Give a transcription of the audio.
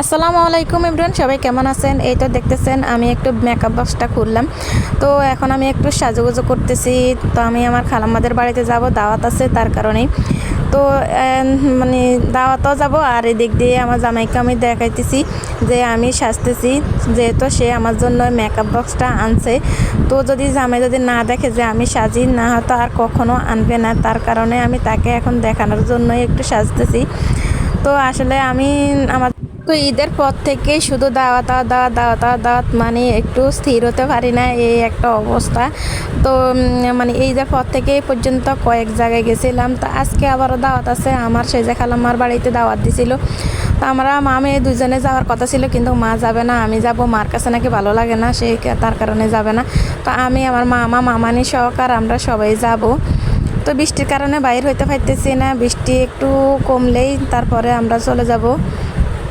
আসসালামু আলাইকুম এভরিওয়ান, সবাই কেমন আছেন? এই তো দেখতেছেন আমি একটু মেকআপ বক্সটা খুললাম। তো এখন আমি একটু সাজুগুজু করতেছি। তো আমি আমার খালাম্মাদের বাড়িতে যাব, দাওয়াত আছে তার কারণেই। তো মানে দাওয়াতও যাব, আর এদিক দিয়ে আমার জামাইকে আমি দেখাইতেছি যে আমি সাজতেছি, যেহেতু সে আমার জন্য মেকআপ বক্সটা আনছে। তো যদি জামাই যদি না দেখে যে আমি সাজি, না হয়তো আর কখনো আনবে না, তার কারণে আমি তাকে এখন দেখানোর জন্যই একটু সাজতেছি। তো আসলে আমি আমার তো ঈদের পর থেকে শুধু দাওয়াত আর দাওয়াত, দাওয়াত আর দাওয়াত, মানে একটু স্থির হতে পারি না, এই একটা অবস্থা। তো মানে ঈদের পর থেকে এই পর্যন্ত কয়েক জায়গায় গেছিলাম। তো আজকে আবারও দাওয়াত আছে, আমার সেজে খালাম্মার বাড়িতে দাওয়াত দিছিল। তো আমরা মা মেয়ে দুজনে যাওয়ার কথা ছিল, কিন্তু মা যাবে না, আমি যাব। মার কাছে নাকি ভালো লাগে না, সেই তার কারণে যাবে না। তো আমি, আমার মামা, মামানি সহকার আমরা সবাই যাব। তো বৃষ্টির কারণে বাইর হইতে পারতেছি না, বৃষ্টি একটু কমলেই তারপরে আমরা চলে যাব।